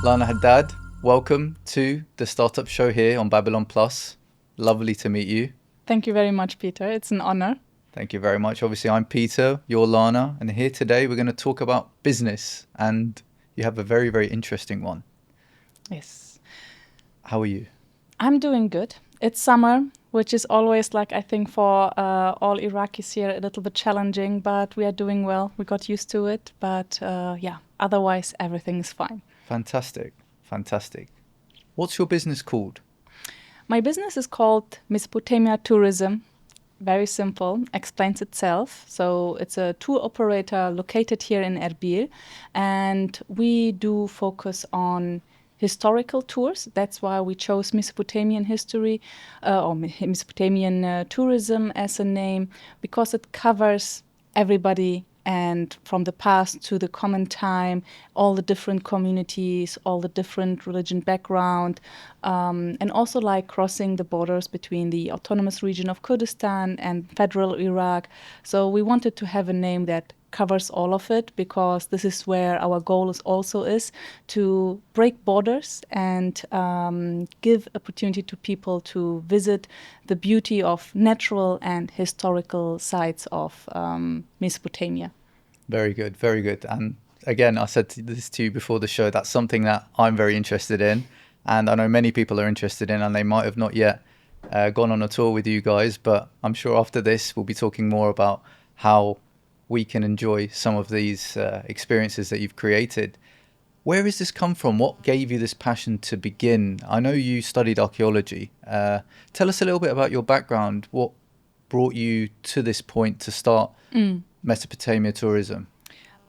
Lana Hadad, welcome to the Startup Show here on Babylon Plus. Lovely to meet you. Thank you very much, Peter. It's an honor. Thank you very much. Obviously, I'm Peter, you're Lana, and here today we're going to talk about business, and you have a very, very interesting one. Yes. How are you? I'm doing good. It's summer, which is always, like, I think for all Iraqis here, a little bit challenging, but we are doing well. We got used to it, but otherwise everything is fine. Fantastic. Fantastic. What's your business called? My business is called Mesopotamia Tourism. Very simple, explains itself. So it's a tour operator located here in Erbil, and we do focus on historical tours. That's why we chose Mesopotamian history or Mesopotamian tourism as a name, because it covers everybody, and from the past to the common time, all the different communities, all the different religion background, and also like crossing the borders between the autonomous region of Kurdistan and federal Iraq. So we wanted to have a name that covers all of it, because this is where our goal is to break borders and give opportunity to people to visit the beauty of natural and historical sites of Mesopotamia. Very good, very good. And again, I said this to you before the show, that's something that I'm very interested in, and I know many people are interested in, and they might have not yet gone on a tour with you guys, but I'm sure after this we'll be talking more about how we can enjoy some of these experiences that you've created. Where has this come from? What gave you this passion to begin? I know you studied archaeology. Tell us a little bit about your background. What brought you to this point to start Mesopotamia Tourism?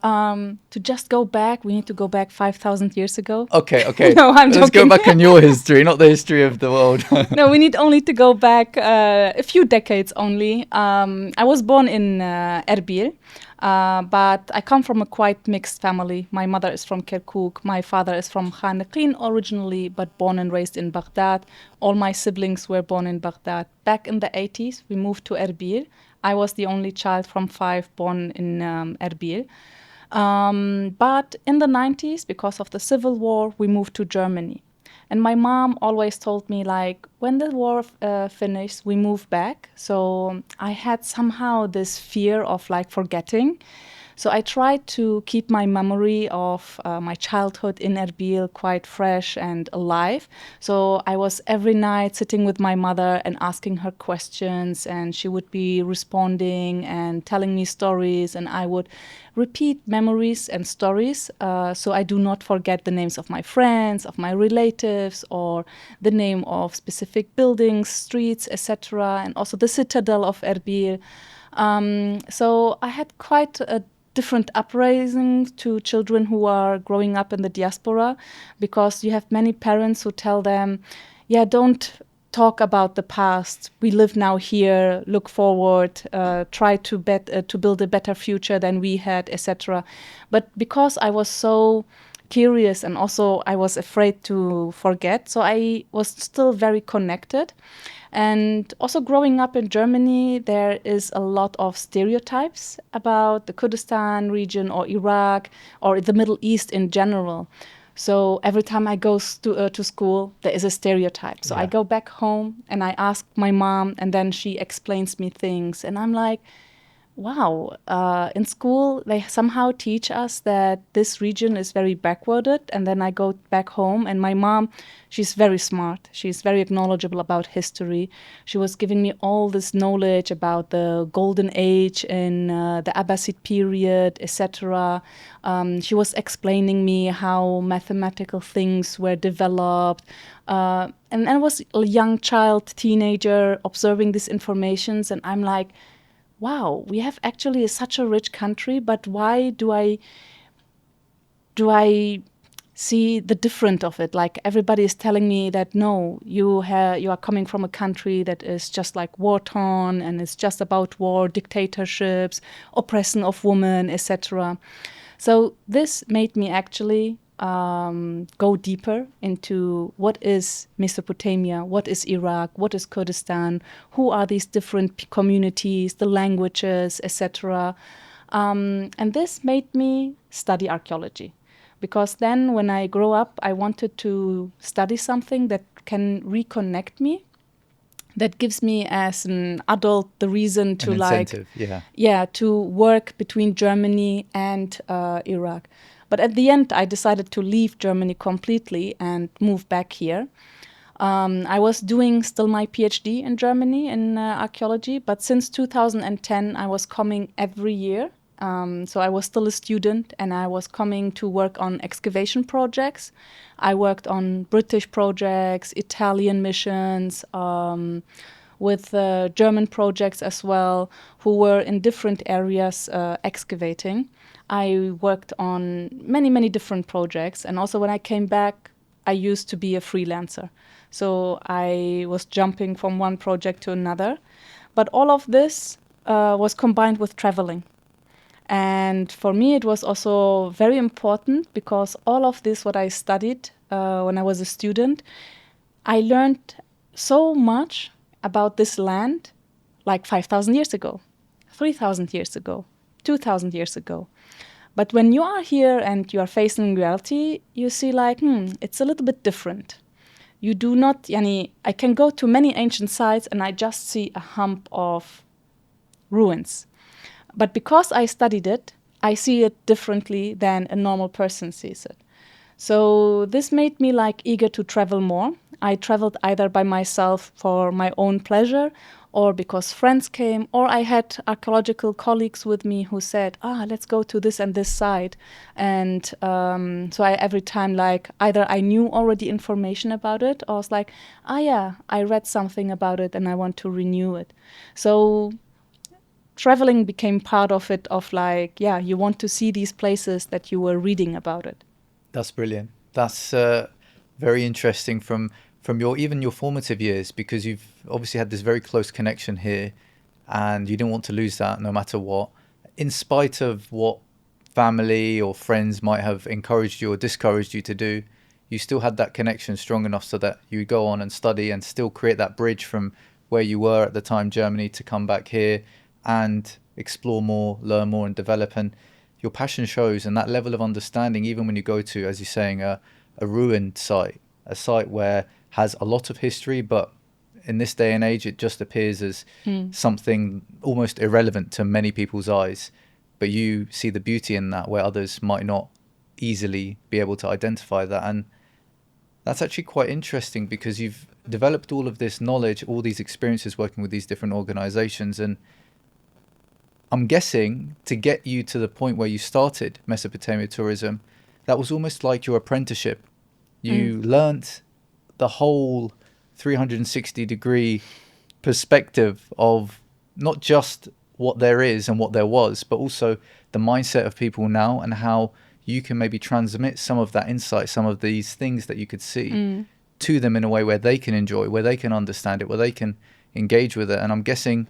To just go back, we need to go back 5,000 years ago. Okay. No, I'm Let's joking. go back in your history, not the history of the world. No, we need only to go back a few decades only. I was born in Erbil, but I come from a quite mixed family. My mother is from Kirkuk, my father is from Khanaqin originally, but born and raised in Baghdad. All my siblings were born in Baghdad. Back in the 80s, we moved to Erbil. I was the only child from 5 born in Erbil. But in the 90s, because of the civil war, we moved to Germany. And my mom always told me, like, when the war finished, we move back. So I had somehow this fear of, like, forgetting. So I tried to keep my memory of my childhood in Erbil quite fresh and alive. So I was every night sitting with my mother and asking her questions, and she would be responding and telling me stories, and I would repeat memories and stories, so I do not forget the names of my friends, of my relatives, or the name of specific buildings, streets, etc., and also the citadel of Erbil. So I had quite a different upbringing to children who are growing up in the diaspora, because you have many parents who tell them, yeah, don't talk about the past. We live now here, look forward, try to build a better future than we had, etc. But because I was so curious and also I was afraid to forget, so I was still very connected. And also growing up in Germany, there is a lot of stereotypes about the Kurdistan region or Iraq or the Middle East in general. So every time I go to school, there is a stereotype. So I go back home and I ask my mom, and then she explains me things. And I'm like, wow, in school, they somehow teach us that this region is very backwarded. And then I go back home, and my mom, she's very smart. She's very knowledgeable about history. She was giving me all this knowledge about the golden age in the Abbasid period, etc. She was explaining me how mathematical things were developed. And I was a young child, teenager, observing these informations, and I'm like, wow, we have actually such a rich country, but why do I see the different of it? Like, everybody is telling me that no, you are coming from a country that is just like war torn, and it's just about war, dictatorships, oppression of women, etc. So this made me actually go deeper into what is Mesopotamia, what is Iraq, what is Kurdistan, who are these different communities, the languages, etc. And this made me study archaeology, because then when I grow up, I wanted to study something that can reconnect me, that gives me as an adult the reason to An incentive, yeah. yeah, to work between Germany and Iraq. But at the end, I decided to leave Germany completely and move back here. I was doing still my PhD in Germany in archaeology, but since 2010, I was coming every year. So I was still a student, and I was coming to work on excavation projects. I worked on British projects, Italian missions, with German projects as well, who were in different areas excavating. I worked on many, many different projects, and also when I came back, I used to be a freelancer. So I was jumping from one project to another. But all of this was combined with traveling. And for me, it was also very important because all of this, what I studied when I was a student, I learned so much about this land like 5,000 years ago, 3,000 years ago, 2,000 years ago. But when you are here and you are facing reality, you see like, it's a little bit different. You do not, yani, I can go to many ancient sites and I just see a hump of ruins. But because I studied it, I see it differently than a normal person sees it. So this made me like eager to travel more. I traveled either by myself for my own pleasure or because friends came, or I had archaeological colleagues with me who said, let's go to this and this site. And so I every time like either I knew already information about it or I was like, yeah, I read something about it and I want to renew it. So traveling became part of it, of like, yeah, you want to see these places that you were reading about it. That's brilliant. That's very interesting from your even your formative years, because you've obviously had this very close connection here, and you didn't want to lose that no matter what, in spite of what family or friends might have encouraged you or discouraged you to do. You still had that connection strong enough so that you go on and study and still create that bridge from where you were at the time, Germany, to come back here and explore more, learn more, and develop. And your passion shows, and that level of understanding, even when you go to, as you're saying, a ruined site, a site where has a lot of history, but in this day and age, it just appears as something almost irrelevant to many people's eyes. But you see the beauty in that where others might not easily be able to identify that. And that's actually quite interesting because you've developed all of this knowledge, all these experiences working with these different organizations. And I'm guessing to get you to the point where you started Mesopotamia Tourism, that was almost like your apprenticeship. You learnt the whole 360-degree perspective of not just what there is and what there was, but also the mindset of people now and how you can maybe transmit some of that insight, some of these things that you could see to them in a way where they can enjoy, where they can understand it, where they can engage with it. And I'm guessing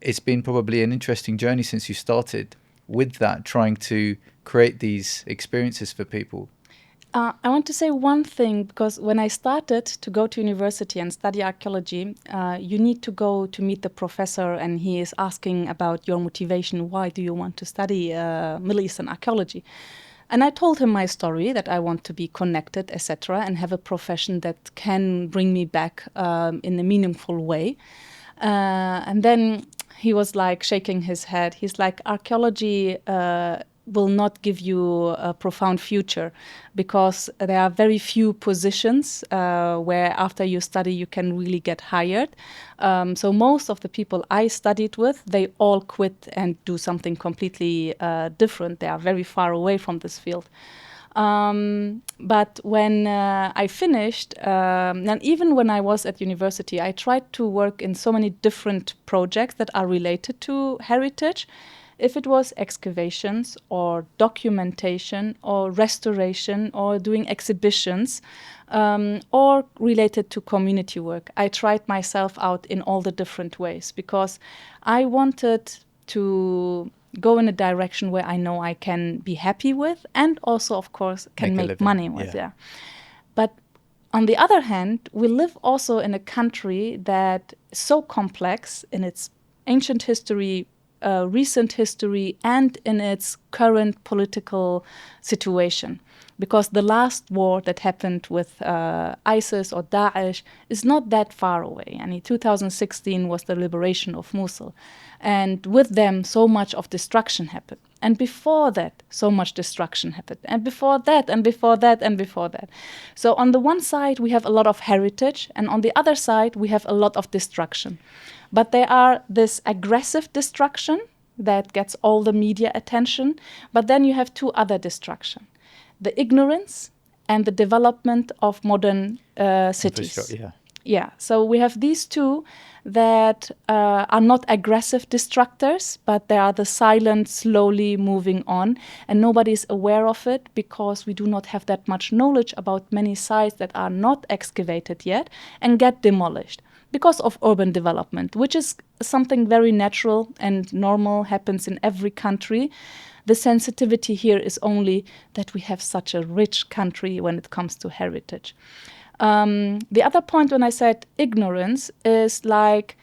it's been probably an interesting journey since you started with that, trying to create these experiences for people. I want to say one thing, because when I started to go to university and study archaeology, you need to go to meet the professor, and he is asking about your motivation. Why do you want to study Middle Eastern archaeology? And I told him my story, that I want to be connected, etc., and have a profession that can bring me back in a meaningful way. And then he was like shaking his head. He's like, archaeology will not give you a profound future because there are very few positions where after you study you can really get hired. So most of the people I studied with, they all quit and do something completely different. They are very far away from this field. But when I finished, and even when I was at university, I tried to work in so many different projects that are related to heritage. If it was excavations or documentation or restoration or doing exhibitions or related to community work, I tried myself out in all the different ways because I wanted to go in a direction where I know I can be happy with and also, of course, can make money with. Yeah. But on the other hand, we live also in a country that is so complex in its ancient history, recent history and in its current political situation. Because the last war that happened with ISIS or Daesh is not that far away. I mean, 2016 was the liberation of Mosul. And with them, so much of destruction happened. And before that, so much destruction happened. And before that, and before that, and before that. So on the one side, we have a lot of heritage. And on the other side, we have a lot of destruction. But there are this aggressive destruction that gets all the media attention. But then you have two other destruction: the ignorance and the development of modern cities. Yeah. Yeah, so we have these two that are not aggressive destructors, but they are the silent, slowly moving on, and nobody is aware of it because we do not have that much knowledge about many sites that are not excavated yet and get demolished because of urban development, which is something very natural and normal, happens in every country. The sensitivity here is only that we have such a rich country when it comes to heritage. The other point when I said ignorance is like,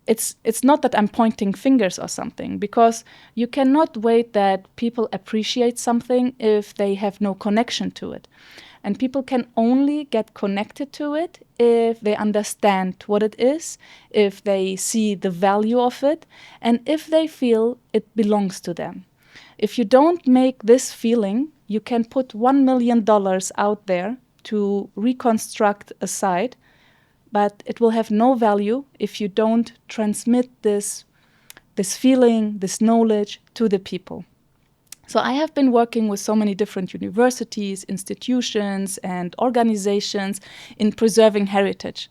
it's not that I'm pointing fingers or something, because you cannot wait that people appreciate something if they have no connection to it. And people can only get connected to it if they understand what it is, if they see the value of it, and if they feel it belongs to them. If you don't make this feeling, you can put $1 million out there to reconstruct a site, but it will have no value if you don't transmit this feeling, this knowledge to the people. So I have been working with so many different universities, institutions, and organizations in preserving heritage.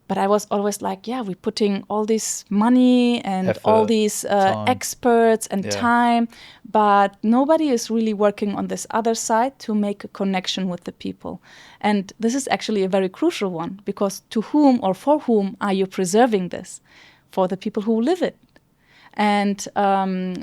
But I was always like, yeah, we're putting all this money and Effort, all these experts and time, but nobody is really working on this other side to make a connection with the people. And this is actually a very crucial one, because to whom or for whom are you preserving this? For the people who live it. And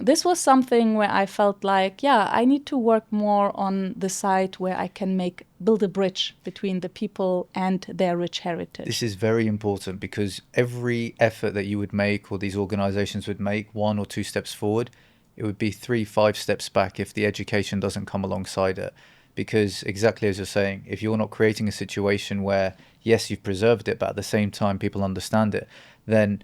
this was something where I felt like, yeah, I need to work more on the side where I can build a bridge between the people and their rich heritage. This is very important, because every effort that you would make, or these organizations would make, 1 or 2 steps forward, it would be 3, 5 steps back if the education doesn't come alongside it. Because exactly as you're saying, if you're not creating a situation where, yes, you've preserved it, but at the same time people understand it, then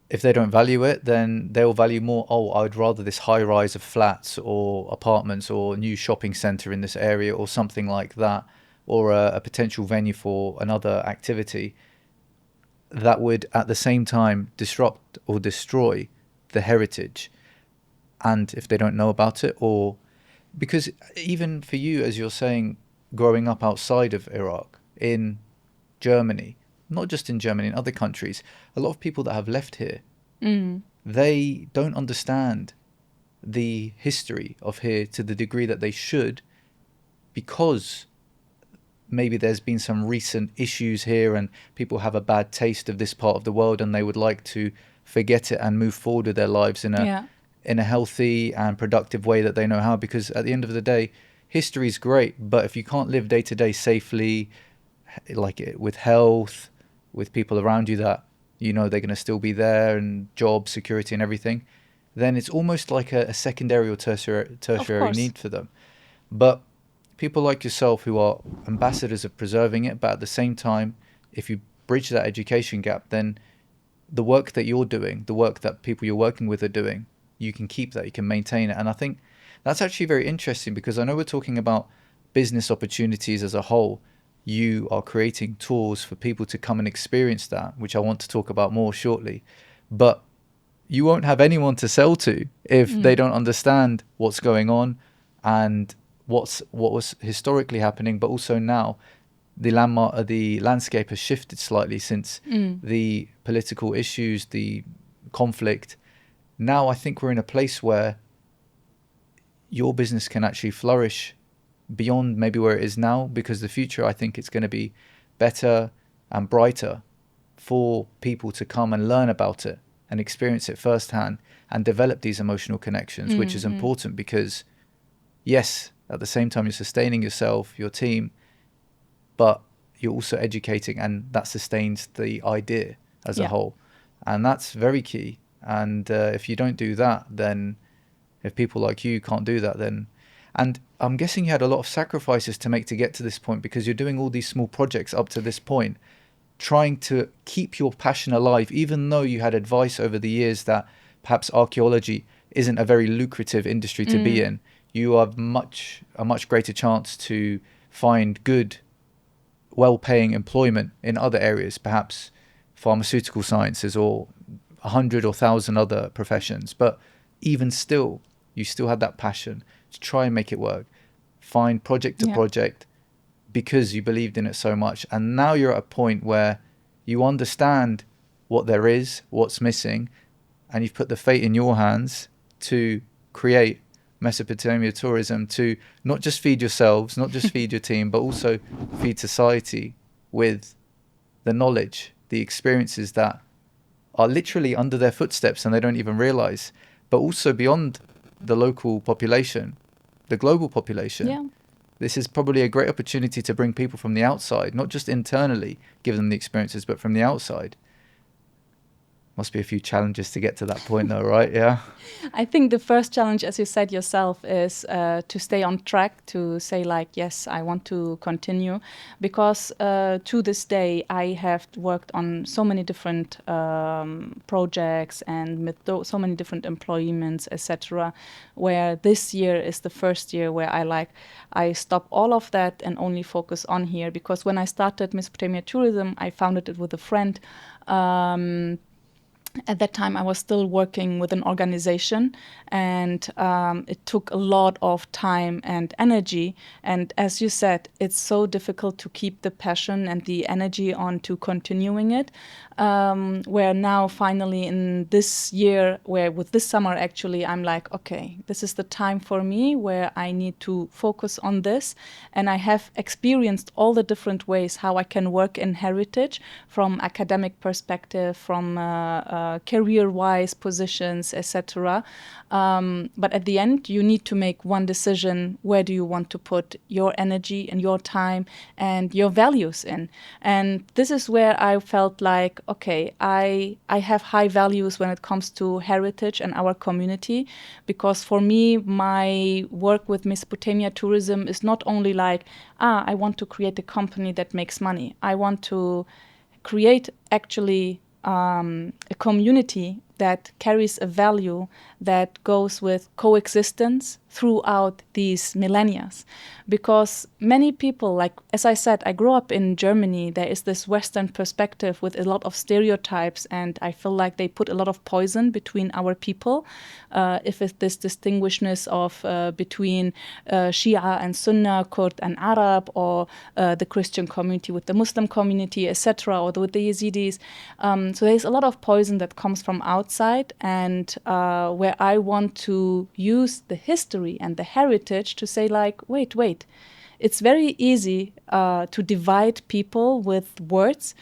if they don't value it, then they'll value more, oh, I'd rather this high rise of flats or apartments or new shopping center in this area or something like that, or a potential venue for another activity that would at the same time disrupt or destroy the heritage. And if they don't know about it, or because even for you, as you're saying, growing up outside of Iraq, in Germany, not just in Germany, in other countries, a lot of people that have left here, they don't understand the history of here to the degree that they should, because maybe there's been some recent issues here and people have a bad taste of this part of the world and they would like to forget it and move forward with their lives in a healthy and productive way that they know how. Because at the end of the day, history is great, but if you can't live day to day safely, like with health, with people around you that you know they're going to still be there, and job security and everything, then it's almost like a secondary or tertiary need for them. But people like yourself who are ambassadors of preserving it, but at the same time, if you bridge that education gap, then the work that you're doing, the work that people you're working with are doing, you can keep that, you can maintain it. And I think that's actually very interesting, because I know we're talking about business opportunities as a whole. You are creating tours for people to come and experience that, which I want to talk about more shortly. But you won't have anyone to sell to if they don't understand what's going on and what was historically happening, but also now the landscape has shifted slightly since the political issues, the conflict. Now I think we're in a place where your business can actually flourish beyond maybe where it is now, because the future, I think it's going to be better and brighter for people to come and learn about it and experience it firsthand and develop these emotional connections, which is important, because yes, at the same time you're sustaining yourself, your team, but you're also educating, and that sustains the idea as a whole. And that's very key. And if you don't do that, then if people like you can't do that, then... And I'm guessing you had a lot of sacrifices to make to get to this point, because you're doing all these small projects up to this point, trying to keep your passion alive, even though you had advice over the years that perhaps archaeology isn't a very lucrative industry to be in. You have a much greater chance to find good, well-paying employment in other areas, perhaps pharmaceutical sciences or 100 or 1,000 other professions. But even still, you still had that passion to try and make it work, find project to project, because you believed in it so much. And now you're at a point where you understand what there is, what's missing, and you've put the fate in your hands to create Mesopotamia Tourism, to not just feed yourselves, not just feed your team, but also feed society with the knowledge, the experiences that are literally under their footsteps and they don't even realize, but also beyond the local population, the global population. Yeah. This is probably a great opportunity to bring people from the outside, not just internally give them the experiences, but from the outside. Must be a few challenges to get to that point though, right? Yeah. I think the first challenge, as you said yourself, is to stay on track, to say like, yes, I want to continue. Because to this day, I have worked on so many different projects and with so many different employments, etc. Where this year is the first year where I stop all of that and only focus on here. Because when I started Mesopotamia Tourism, I founded it with a friend. At that time, I was still working with an organization, and it took a lot of time and energy. And as you said, it's so difficult to keep the passion and the energy on to continuing it. Where now, finally, in this year, where with this summer, actually, I'm like, okay, this is the time for me where I need to focus on this. And I have experienced all the different ways how I can work in heritage, from academic perspective, from career-wise positions, etc. But at the end, you need to make one decision: where do you want to put your energy and your time and your values in? And this is where I felt like, okay, I have high values when it comes to heritage and our community, because for me, my work with Mesopotamia Tourism is not only like, I want to create a company that makes money. I want to create actually a community that carries a value that goes with coexistence throughout these millennia. Because many people, like, as I said, I grew up in Germany. There is this Western perspective with a lot of stereotypes, and I feel like they put a lot of poison between our people. If it's this distinguishness of between Shia and Sunnah, Kurd and Arab, or the Christian community with the Muslim community, etc., or with the Yazidis. So there's a lot of poison that comes from outside, and where I want to use the history and the heritage to say like, wait, it's very easy to divide people with words,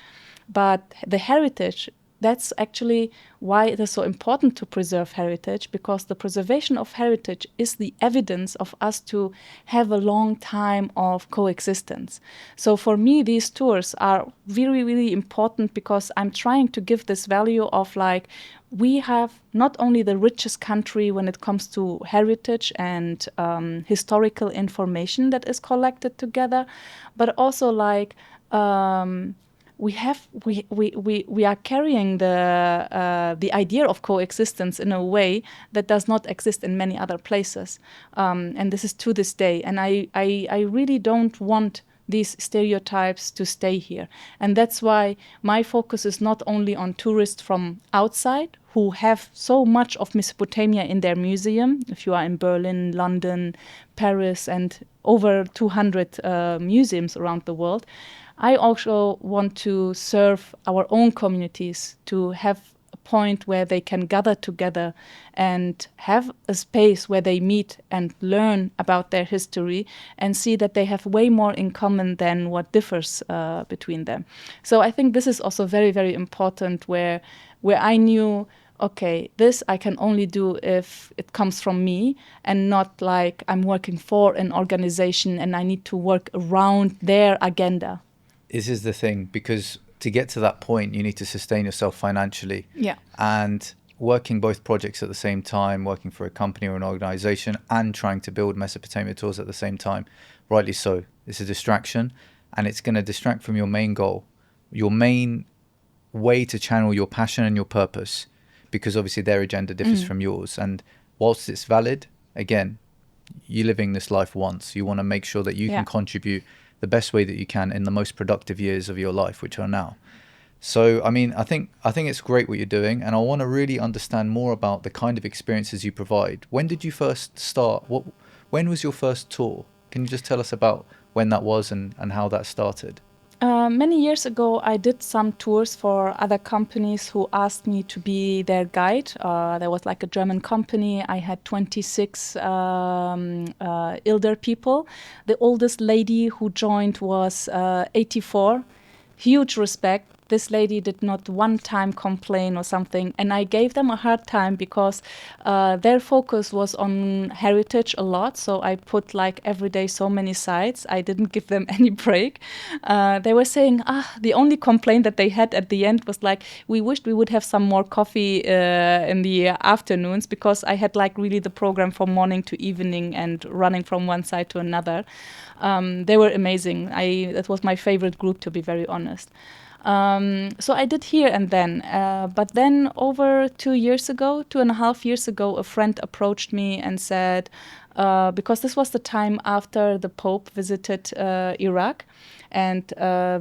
but the heritage, that's actually why it is so important to preserve heritage, because the preservation of heritage is the evidence of us to have a long time of coexistence. So for me, these tours are really, really important, because I'm trying to give this value of like, we have not only the richest country when it comes to heritage and historical information that is collected together, but also like we are carrying the idea of coexistence in a way that does not exist in many other places, and this is to this day. And I really don't want these stereotypes to stay here. And that's why my focus is not only on tourists from outside who have so much of Mesopotamia in their museum. If you are in Berlin, London, Paris, and over 200 museums around the world, I also want to serve our own communities to have a point where they can gather together and have a space where they meet and learn about their history and see that they have way more in common than what differs between them. So I think this is also very, very important, where I knew, okay, this I can only do if it comes from me, and not like I'm working for an organization and I need to work around their agenda. This is the thing, because to get to that point, you need to sustain yourself financially. Yeah. And working both projects at the same time, working for a company or an organization, and trying to build Mesopotamia Tours at the same time. Rightly so. It's a distraction, and it's going to distract from your main goal, your main way to channel your passion and your purpose, because obviously their agenda differs from yours. And whilst it's valid, again, you're living this life once. You want to make sure that you can contribute the best way that you can in the most productive years of your life, which are now. So, I mean, I think it's great what you're doing, and I want to really understand more about the kind of experiences you provide. When did you first start? When was your first tour? Can you just tell us about when that was and how that started? Many years ago, I did some tours for other companies who asked me to be their guide. There was like a German company. I had 26 elder people. The oldest lady who joined was 84. Huge respect. This lady did not one time complain or something, and I gave them a hard time because their focus was on heritage a lot. So I put like every day so many sites. I didn't give them any break. They were saying, the only complaint that they had at the end was like, we wished we would have some more coffee in the afternoons, because I had like really the program from morning to evening and running from one side to another. They were amazing. That was my favorite group, to be very honest. So I did here and then. But then over 2.5 years ago, a friend approached me and said, because this was the time after the Pope visited Iraq, and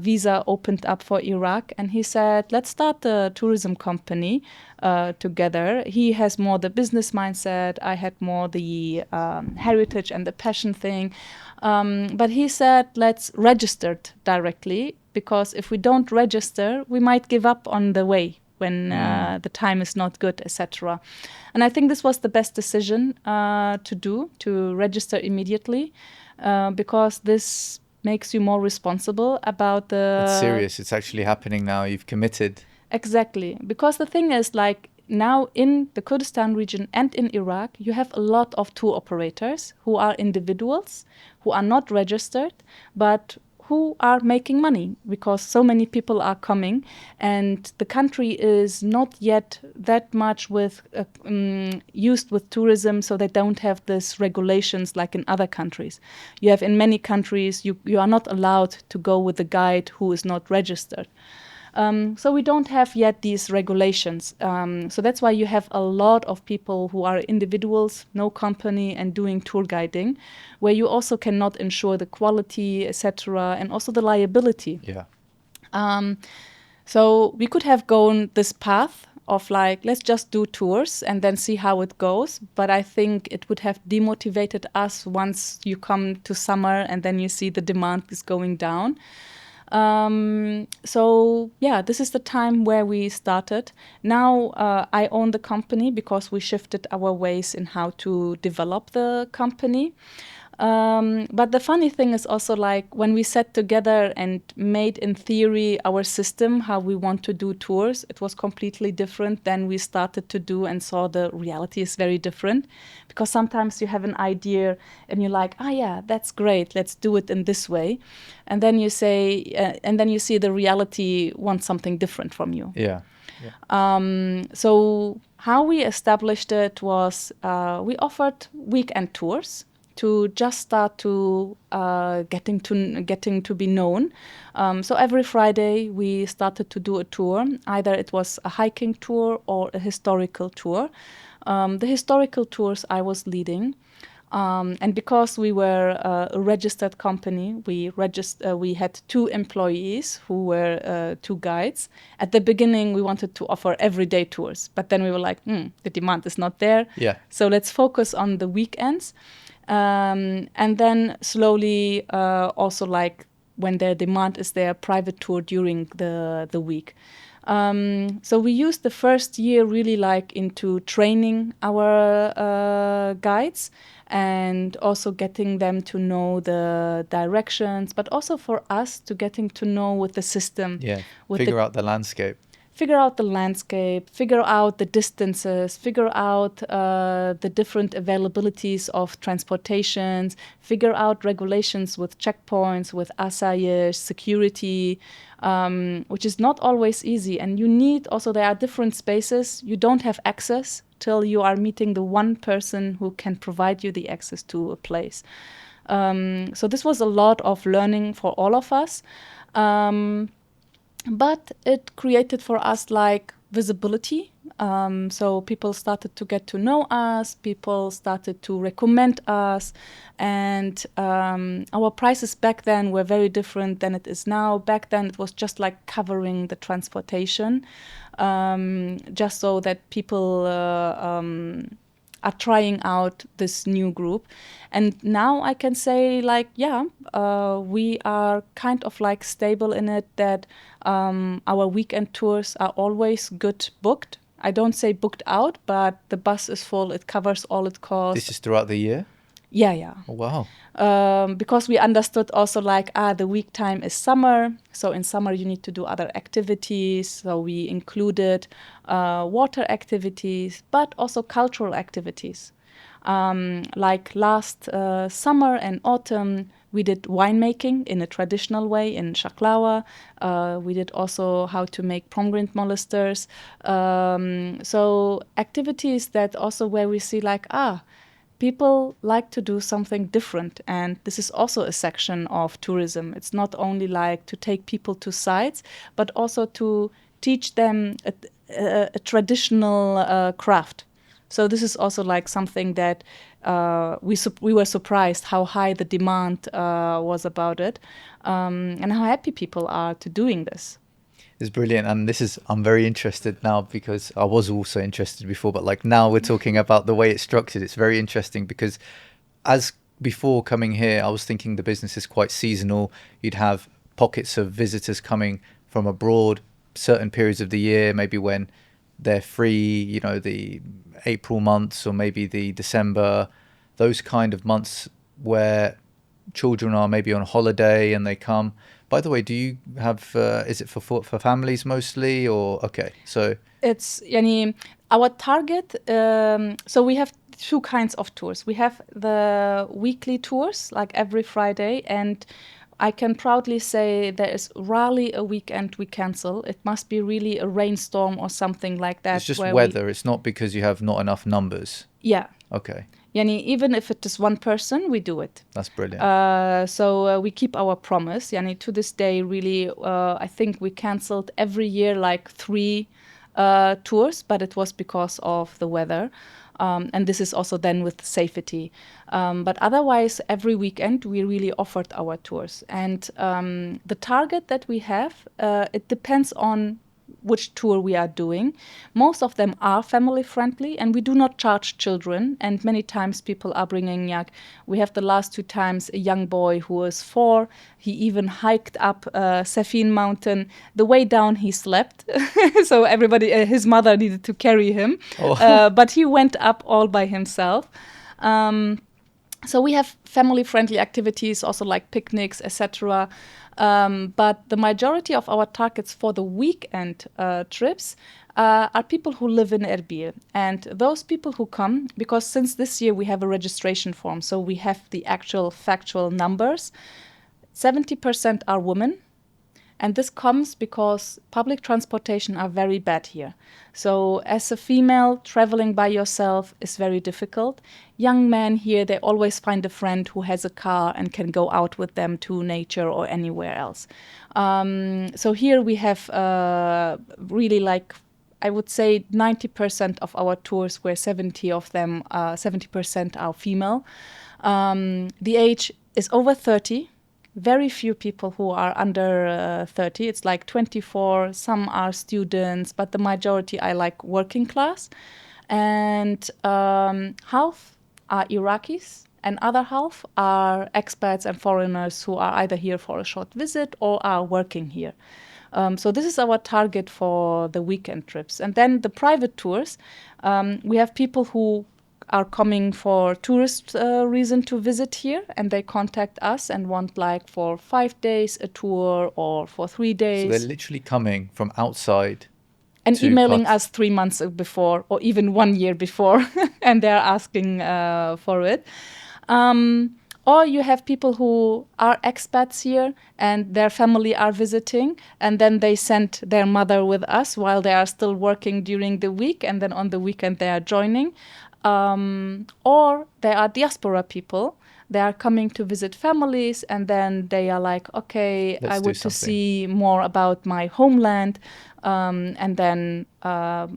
visa opened up for Iraq, and he said, let's start a tourism company together. He has more the business mindset. I had more the heritage and the passion thing. But he said, let's register it directly, because if we don't register, we might give up on the way when the time is not good, etc. And I think this was the best decision to do, to register immediately, because this makes you more responsible about the... It's serious. It's actually happening now. You've committed. Exactly. Because the thing is, like, now in the Kurdistan region and in Iraq, you have a lot of tour operators who are individuals, who are not registered, but who are making money, because so many people are coming, and the country is not yet that much used with tourism, so they don't have this regulations like in other countries. You have in many countries, you are not allowed to go with a guide who is not registered. So we don't have yet these regulations. So that's why you have a lot of people who are individuals, no company, and doing tour guiding, where you also cannot ensure the quality, etc., and also the liability. Yeah. So we could have gone this path of like, let's just do tours and then see how it goes. But I think it would have demotivated us once you come to summer and then you see the demand is going down. So yeah, this is the time where we started. Now I own the company because we shifted our ways in how to develop the company. But the funny thing is also, like, when we sat together and made in theory our system, how we want to do tours, it was completely different than we started to do and saw the reality is very different. Because sometimes you have an idea and you're like, yeah, that's great, let's do it in this way. And then you say, and then you see the reality wants something different from you. Yeah. Yeah. So how we established it was we offered weekend tours to just start to getting to be known. So every Friday we started to do a tour. Either it was a hiking tour or a historical tour. The historical tours I was leading. And because we were a registered company, we had 2 employees who were 2 guides. At the beginning, we wanted to offer everyday tours, but then we were like, the demand is not there. Yeah. So let's focus on the weekends. And then slowly also, like, when their demand is there, private tour during the week. So we used the first year really like into training our guides and also getting them to know the directions, but also for us to getting to know with the system. Yeah. With Figure out the landscape. figure out the landscape, figure out the distances, figure out the different availabilities of transportations, figure out regulations with checkpoints, with asayers, security, which is not always easy. And you need also, there are different spaces. You don't have access till you are meeting the one person who can provide you the access to a place. So this was a lot of learning for all of us. But it created for us like visibility. So people started to get to know us, people started to recommend us, and our prices back then were very different than it is now. Back then it was just like covering the transportation, just so that people are trying out this new group. And now I can say like, yeah, we are kind of like stable in it, that our weekend tours are always good booked. I don't say booked out, but the bus is full. It covers all it costs. This is throughout the year? Yeah, yeah. Oh, wow. Because we understood also like, the week time is summer. So in summer you need to do other activities. So we included water activities, but also cultural activities. Like last summer and autumn, we did winemaking in a traditional way in Shaklawa. We did also how to make pomegranate molusters. So activities that also where we see like, people like to do something different. And this is also a section of tourism. It's not only like to take people to sites, but also to teach them a traditional craft. So this is also like something that we were surprised how high the demand was about it, and how happy people are to doing this. It's brilliant. And I'm very interested now, because I was also interested before, but like now we're talking about the way it's structured. It's very interesting because as before coming here, I was thinking the business is quite seasonal. You'd have pockets of visitors coming from abroad, certain periods of the year, maybe when they're free, the April months or maybe the December, those kind of months where children are maybe on holiday and they come. By the way, do you have, is it for families mostly, or, okay, so. It's our target, so we have two kinds of tours. We have the weekly tours, like every Friday, and I can proudly say there is rarely a weekend we cancel. It must be really a rainstorm or something like that. It's just weather. It's not because you have not enough numbers. Yeah. Okay. Even if it is one person, we do it. That's brilliant. So we keep our promise. To this day, really, I think we cancelled every year like 3 tours, but it was because of the weather. And this is also then with safety. But otherwise, every weekend, we really offered our tours. And the target that we have, it depends on which tour we are doing. Most of them are family friendly, and we do not charge children. And many times people are bringing, we have the last 2 times a young boy who is 4. He even hiked up Safin mountain. The way down he slept. So everybody, his mother needed to carry him. Oh. But he went up all by himself. So we have family-friendly activities, also like picnics, etc. But the majority of our targets for the weekend trips are people who live in Erbil. And those people who come, because since this year we have a registration form, so we have the actual factual numbers, 70% are women. And this comes because public transportation are very bad here. So as a female, traveling by yourself is very difficult. Young men here, they always find a friend who has a car and can go out with them to nature or anywhere else. So here we have really like, I would say 90% of our tours where 70% are female. The age is over 30. Very few people who are under 30. It's like 24. Some are students, but the majority are like working class. And half are Iraqis, and other half are expats and foreigners who are either here for a short visit or are working here. So this is our target for the weekend trips. And then the private tours, we have people who are coming for tourist reason to visit here, and they contact us and want like for 5 days a tour or for 3 days. So they're literally coming from outside and to emailing us 3 months before or even 1 year before, and they're asking for it. Um, or you have people who are expats here and their family are visiting, and then they send their mother with us while they are still working during the week, and then on the weekend they are joining. Or they are diaspora people. They are coming to visit families, and then they are like, okay, I let's do want to something. see more about my homeland. And then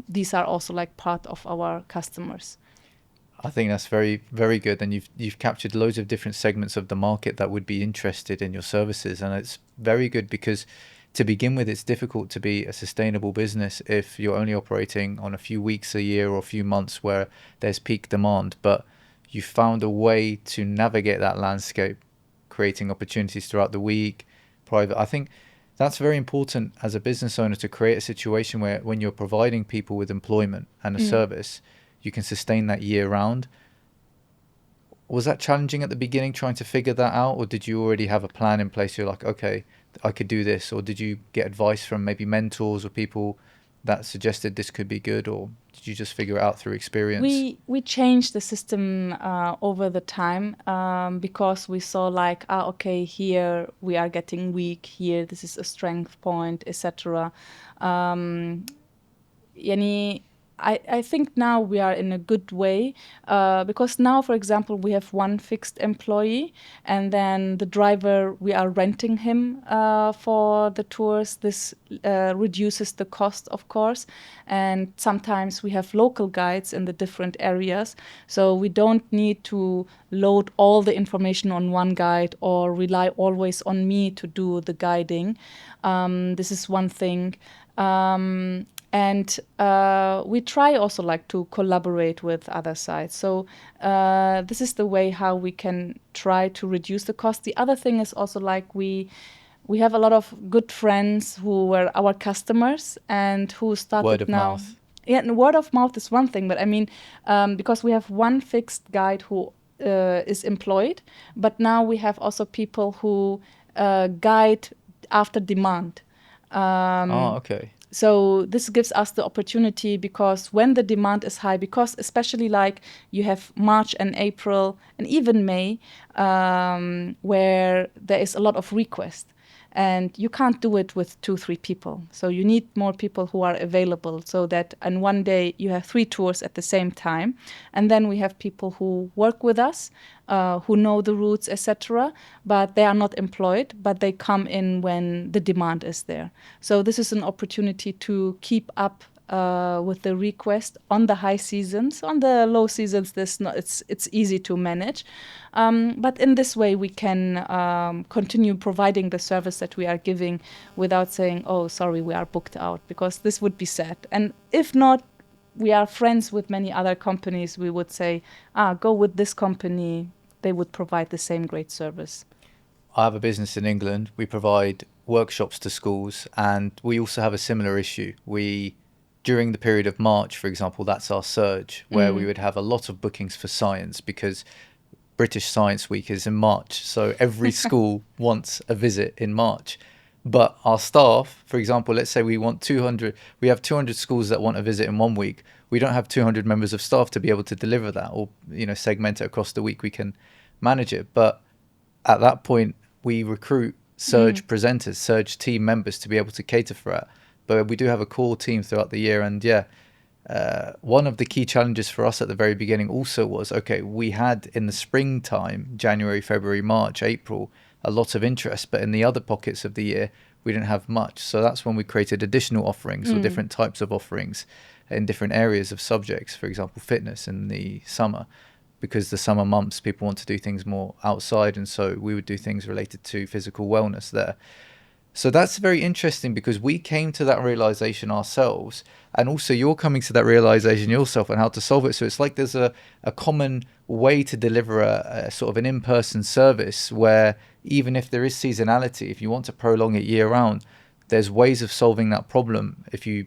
these are also like part of our customers. I think that's very, very good, and you've captured loads of different segments of the market that would be interested in your services, and it's very good because to begin with, it's difficult to be a sustainable business if you're only operating on a few weeks a year or a few months where there's peak demand. But you found a way to navigate that landscape, creating opportunities throughout the week, private. I think that's very important as a business owner to create a situation where when you're providing people with employment and a service, you can sustain that year round. Was that challenging at the beginning trying to figure that out, or did you already have a plan in place? You're like, okay, I could do this, or did you get advice from maybe mentors or people that suggested this could be good, or did you just figure it out through experience? We changed the system over the time because we saw like, okay, here we are getting weak, here this is a strength point, etc. Yani, I think now we are in a good way because now, for example, we have one fixed employee, and then the driver, we are renting him for the tours. This reduces the cost, of course. And sometimes we have local guides in the different areas. So we don't need to load all the information on one guide or rely always on me to do the guiding. This is one thing. And we try also like to collaborate with other sites. So this is the way how we can try to reduce the cost. The other thing is also like we have a lot of good friends who were our customers and who Word started of now. mouth. Yeah, and word of mouth is one thing, but I mean, because we have one fixed guide who is employed, but now we have also people who guide after demand. Oh, okay. So this gives us the opportunity because when the demand is high, because especially like you have March and April and even May, where there is a lot of request, and you can't do it with 2 3 people, so you need more people who are available, so that in one day you have 3 tours at the same time. And then we have people who work with us, who know the routes, etc., but they are not employed, but they come in when the demand is there. So this is an opportunity to keep up with the request on the high seasons. On the low seasons, it's easy to manage. But in this way, we can continue providing the service that we are giving without saying, oh, sorry, we are booked out, because this would be sad. And if not, we are friends with many other companies, we would say, go with this company. They would provide the same great service. I have a business in England. We provide workshops to schools, and we also have a similar issue. During the period of March, for example, that's our surge, where we would have a lot of bookings for science because British Science Week is in March. So every school wants a visit in March. But our staff, for example, let's say we have 200 schools that want a visit in one week. We don't have 200 members of staff to be able to deliver that, or, segment it across the week. We can manage it. But at that point, we recruit surge presenters, surge team members to be able to cater for it. But we do have a core team throughout the year. And one of the key challenges for us at the very beginning also was, okay, we had in the springtime, January, February, March, April, a lot of interest, but in the other pockets of the year, we didn't have much. So that's when we created additional offerings or different types of offerings in different areas of subjects, for example, fitness in the summer, because the summer months, people want to do things more outside. And so we would do things related to physical wellness there. So that's very interesting because we came to that realization ourselves, and also you're coming to that realization yourself and how to solve it. So it's like there's a common way to deliver a sort of an in-person service where even if there is seasonality, if you want to prolong it year round, there's ways of solving that problem. If you,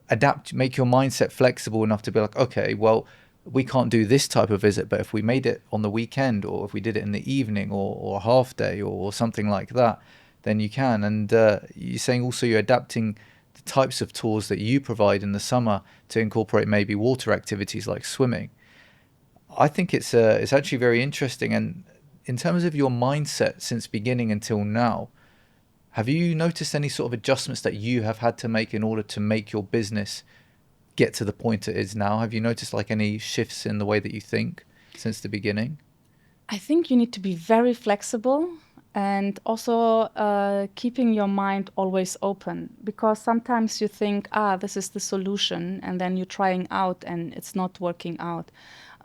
adapt, make your mindset flexible enough to be like, okay, well, we can't do this type of visit, but if we made it on the weekend, or if we did it in the evening, or a half day, or something like that, then you can. And you're saying also you're adapting the types of tours that you provide in the summer to incorporate maybe water activities like swimming. I think it's actually very interesting. And in terms of your mindset since beginning until now, have you noticed any sort of adjustments that you have had to make in order to make your business get to the point it is now? Have you noticed like any shifts in the way that you think since the beginning? I think you need to be very flexible and also keeping your mind always open, because sometimes you think, this is the solution, and then you're trying out and it's not working out.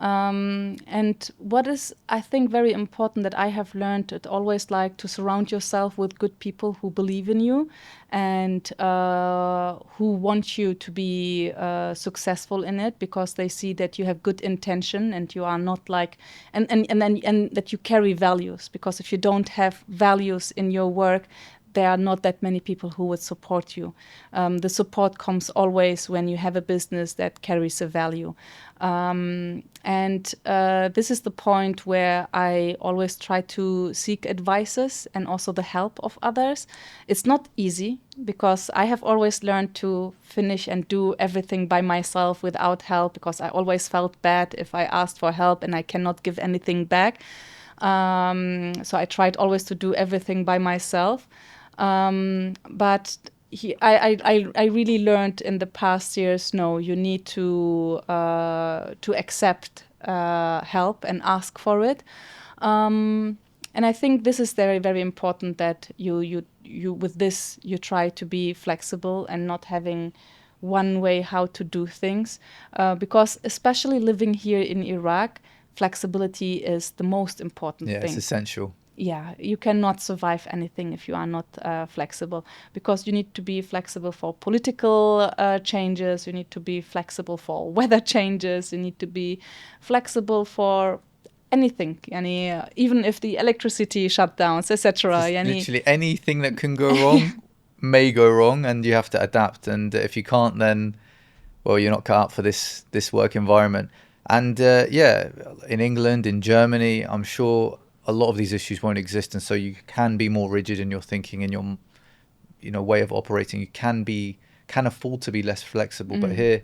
And what is, I think, very important that I have learned, it always like to surround yourself with good people who believe in you and who want you to be successful in it, because they see that you have good intention and you are not like, and that you carry values. Because if you don't have values in your work, there are not that many people who would support you. The support comes always when you have a business that carries a value. And this is the point where I always try to seek advices and also the help of others. It's not easy, because I have always learned to finish and do everything by myself without help, because I always felt bad if I asked for help and I cannot give anything back. So I tried always to do everything by myself. But I really learned in the past years, no, you need to accept help and ask for it. And I think this is very, very important, that you with this you try to be flexible and not having one way how to do things, because especially living here in Iraq, flexibility is the most important Yeah, thing. it's essential. Yeah, you cannot survive anything if you are not flexible, because you need to be flexible for political changes, you need to be flexible for weather changes, you need to be flexible for anything, yani, even if the electricity shutdowns, etc. Just literally anything that can go wrong may go wrong, and you have to adapt. And if you can't, then well, you're not cut out for this work environment. And yeah, in England, in Germany, I'm sure a lot of these issues won't exist, and so you can be more rigid in your thinking and your way of operating. You can afford to be less flexible. But here,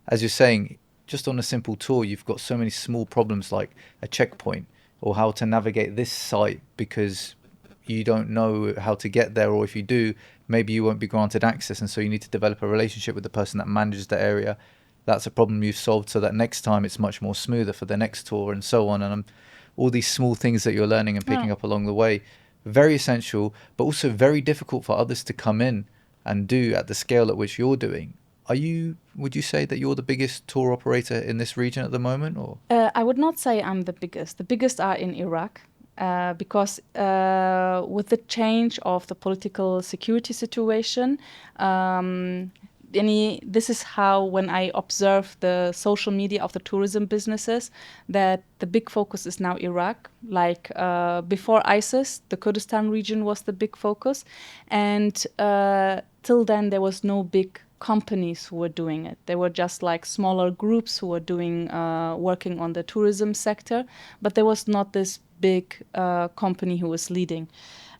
as you're saying, just on a simple tour, you've got so many small problems like a checkpoint or how to navigate this site because you don't know how to get there, or if you do, maybe you won't be granted access, and so you need to develop a relationship with the person that manages the area. That's a problem you've solved, so that next time it's much more smoother for the next tour, and so on. And all these small things that you're learning and picking up along the way, very essential, but also very difficult for others to come in and do at the scale at which you're doing. Would you say that you're the biggest tour operator in this region at the moment, or? I would not say I'm the biggest. The biggest are in Iraq. Because with the change of the political security situation, this is how, when I observe the social media of the tourism businesses, that the big focus is now Iraq. Like before ISIS, the Kurdistan region was the big focus, and till then there was no big companies who were doing it. They were just like smaller groups who were doing working on the tourism sector, but there was not this big company who was leading.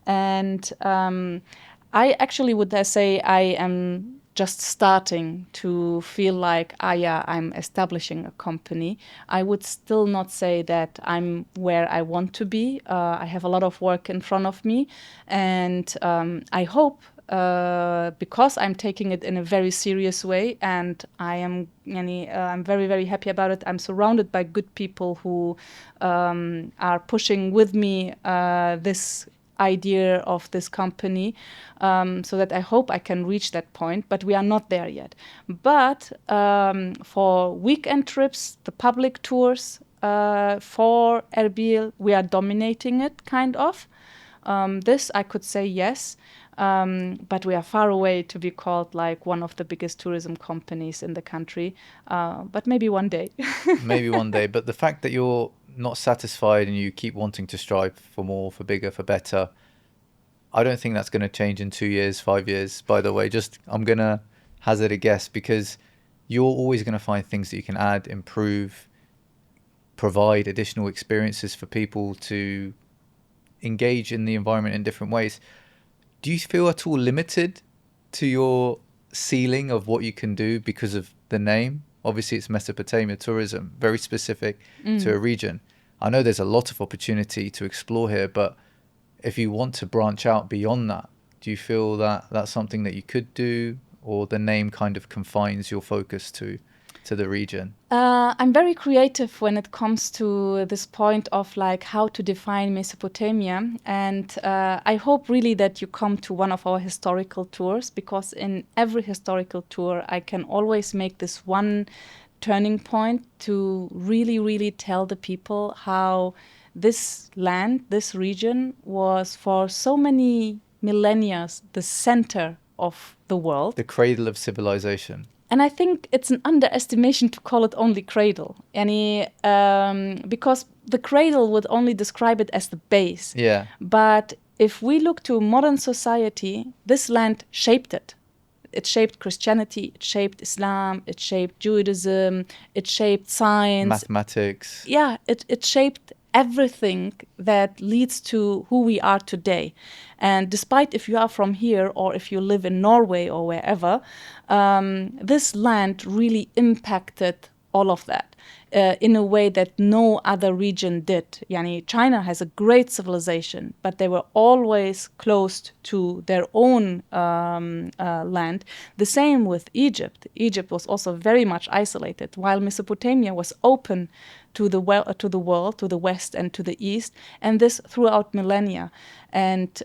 And I actually would say I am just starting to feel like, yeah, I'm establishing a company. I would still not say that I'm where I want to be. I have a lot of work in front of me, and I hope, because I'm taking it in a very serious way, and I'm very, very happy about it. I'm surrounded by good people who are pushing with me this idea of this company, so that I hope I can reach that point, but we are not there yet. But for weekend trips, the public tours for Erbil, we are dominating it, kind of. This I could say yes. But we are far away to be called like one of the biggest tourism companies in the country. But maybe one day. Maybe one day. But the fact that you're not satisfied and you keep wanting to strive for more, for bigger, for better, I don't think that's going to change in 2 years, 5 years. By the way, I'm going to hazard a guess, because you're always going to find things that you can add, improve, provide additional experiences for people to engage in the environment in different ways. Do you feel at all limited to your ceiling of what you can do because of the name? Obviously, it's Mesopotamia Tourism, very specific to a region. I know there's a lot of opportunity to explore here, but if you want to branch out beyond that, do you feel that that's something that you could do, or the name kind of confines your focus to the region? I'm very creative when it comes to this point of like how to define Mesopotamia, and I hope really that you come to one of our historical tours, because in every historical tour I can always make this one turning point to really, really tell the people how this land, this region, was for so many millennia the center of the world. The cradle of civilization. And I think it's an underestimation to call it only cradle. Because the cradle would only describe it as the base. Yeah. But if we look to modern society, this land shaped it. It shaped Christianity, it shaped Islam, it shaped Judaism, it shaped science. Mathematics. Yeah, it shaped everything that leads to who we are today. And despite if you are from here or if you live in Norway or wherever, this land really impacted all of that in a way that no other region did. Yani China has a great civilization, but they were always closed to their own land. The same with Egypt. Egypt was also very much isolated, while Mesopotamia was open to the world, to the west and to the east, and this throughout millennia. And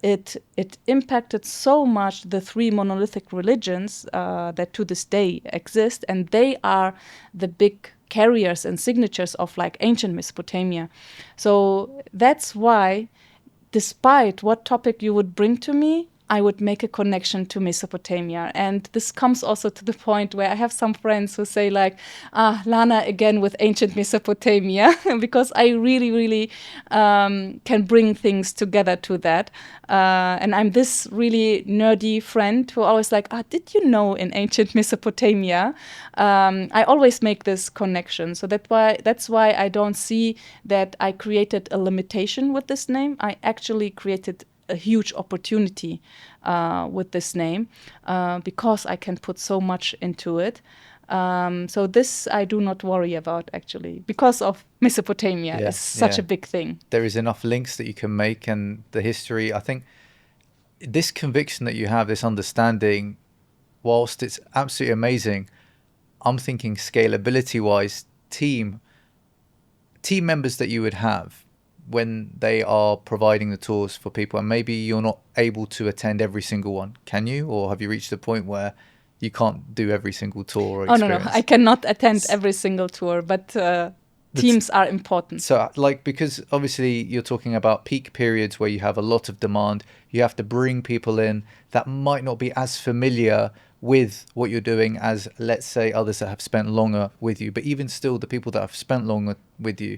it impacted so much the three monolithic religions that to this day exist, and they are the big carriers and signatures of like ancient Mesopotamia. So that's why, despite what topic you would bring to me, I would make a connection to Mesopotamia. And this comes also to the point where I have some friends who say like, Lana again with ancient Mesopotamia, because I really, really can bring things together to that. And I'm this really nerdy friend who always like, did you know in ancient Mesopotamia? I always make this connection. So that's why I don't see that I created a limitation with this name. I actually created a huge opportunity with this name because I can put so much into it. So this I do not worry about, actually, because of Mesopotamia is such a big thing. There is enough links that you can make, and the history. I think this conviction that you have, this understanding, whilst it's absolutely amazing, I'm thinking scalability-wise, team members that you would have when they are providing the tours for people, and maybe you're not able to attend every single one, can you? Or have you reached a point where you can't do every single tour or experience? No, I cannot attend every single tour, but teams are important. So, like, because obviously you're talking about peak periods where you have a lot of demand, you have to bring people in that might not be as familiar with what you're doing as, let's say, others that have spent longer with you. But even still, the people that have spent longer with you,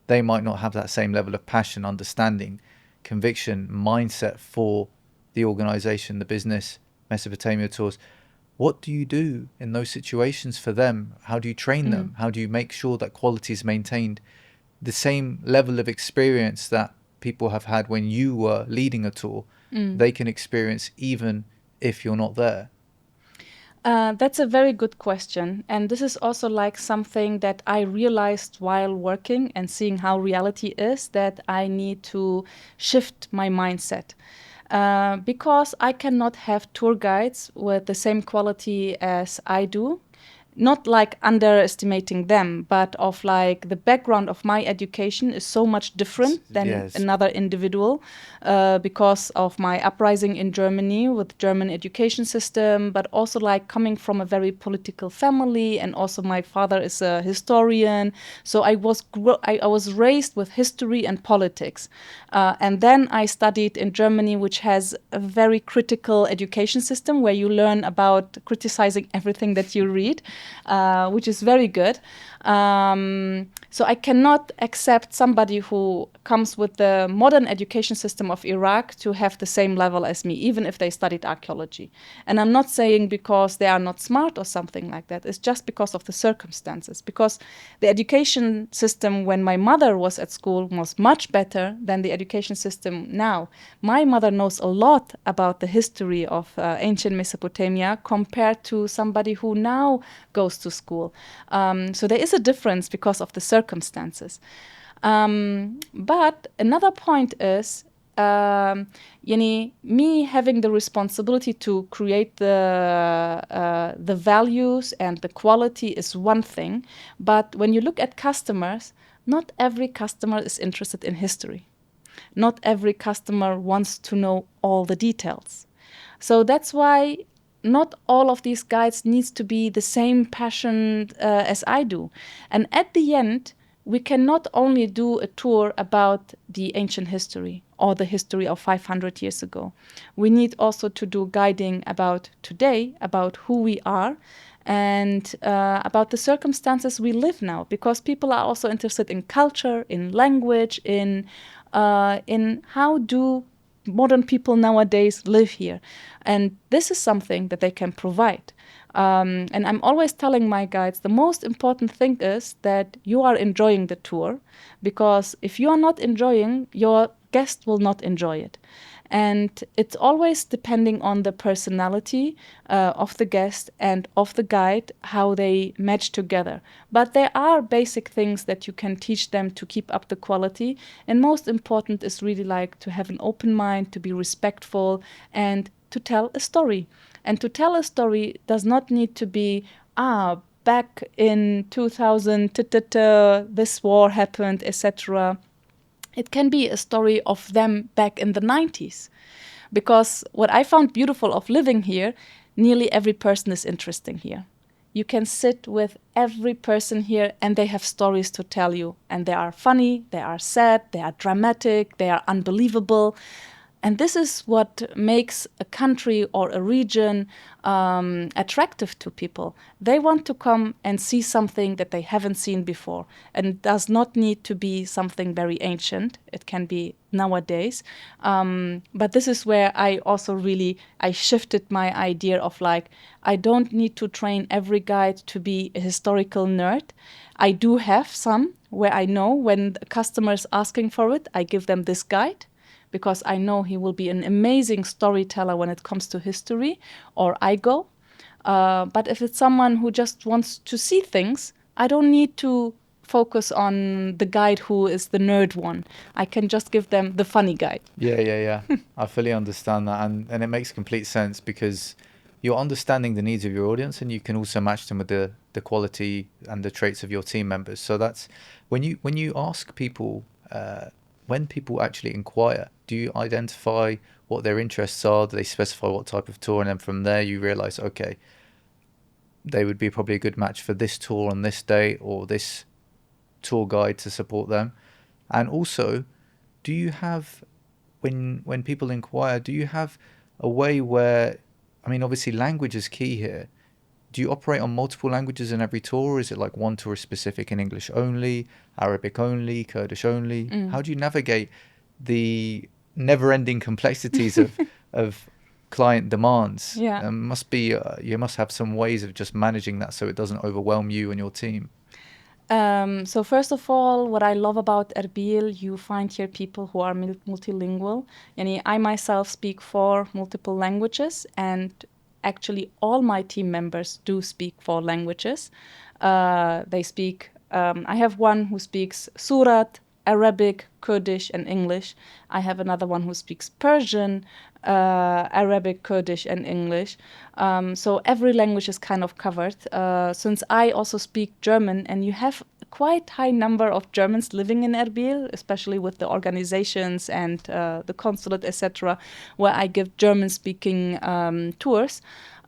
they might not have that same level of passion, understanding, conviction, mindset for the organization, the business, Mesopotamia Tours. What do you do in those situations for them? How do you train them? How do you make sure that quality is maintained? The same level of experience that people have had when you were leading a tour, they can experience even if you're not there. That's a very good question. And this is also like something that I realized while working and seeing how reality is, that I need to shift my mindset. Because I cannot have tour guides with the same quality as I do. Not like underestimating them, but of like the background of my education is so much different than another individual because of my uprising in Germany with German education system, but also like coming from a very political family, and also my father is a historian. So I was raised with history and politics. And then I studied in Germany, which has a very critical education system where you learn about criticizing everything that you read. Which is very good. So I cannot accept somebody who comes with the modern education system of Iraq to have the same level as me, even if they studied archaeology. And I'm not saying because they are not smart or something like that. It's just because of the circumstances. Because the education system when my mother was at school was much better than the education system now. My mother knows a lot about the history of ancient Mesopotamia compared to somebody who now goes to school. So there is a difference because of the circumstances. But another point is, me having the responsibility to create the values and the quality is one thing. But when you look at customers, not every customer is interested in history. Not every customer wants to know all the details. So that's why not all of these guides needs to be the same passion as I do. And at the end, we can not only do a tour about the ancient history or the history of 500 years ago. We need also to do guiding about today, about who we are, and about the circumstances we live now, because people are also interested in culture, in language, in how do modern people nowadays live here. And this is something that they can provide. And I'm always telling my guides the most important thing is that you are enjoying the tour, because if you are not enjoying, your guest will not enjoy it. And it's always depending on the personality of the guest and of the guide, how they match together. But there are basic things that you can teach them to keep up the quality. And most important is really like to have an open mind, to be respectful, and to tell a story. And to tell a story does not need to be, back in 2000, this war happened, etc. It can be a story of them back in the 90s. Because what I found beautiful of living here, nearly every person is interesting here. You can sit with every person here and they have stories to tell you. And they are funny, they are sad, they are dramatic, they are unbelievable. And this is what makes a country or a region attractive to people. They want to come and see something that they haven't seen before. And it does not need to be something very ancient. It can be nowadays. But this is where I also I shifted my idea of like, I don't need to train every guide to be a historical nerd. I do have some where I know when the customer is asking for it, I give them this guide, because I know he will be an amazing storyteller when it comes to history, or I go. But if it's someone who just wants to see things, I don't need to focus on the guide who is the nerd one. I can just give them the funny guide. Yeah. I fully understand that, and it makes complete sense, because you're understanding the needs of your audience, and you can also match them with the quality and the traits of your team members. So that's when you ask people. When people actually inquire, do you identify what their interests are? Do they specify what type of tour? And then from there, you realize, okay, they would be probably a good match for this tour on this day, or this tour guide to support them. And also, do you have, when people inquire, do you have a way where, I mean, obviously language is key here. Do you operate on multiple languages in every tour? Or is it like one tour is specific in English only, Arabic only, Kurdish only? How do you navigate the never-ending complexities of client demands? Yeah. You must have some ways of just managing that so it doesn't overwhelm you and your team. So first of all, what I love about Erbil, you find here people who are multilingual. I myself speak 4 multiple languages, and actually all my team members do speak 4 languages. They speak, I have one who speaks Surat, Arabic, Kurdish, and English. I have another one who speaks Persian, Arabic, Kurdish, and English. So every language is kind of covered. Since I also speak German, and you have a quite high number of Germans living in Erbil, especially with the organizations and the consulate, etc., where I give German-speaking tours.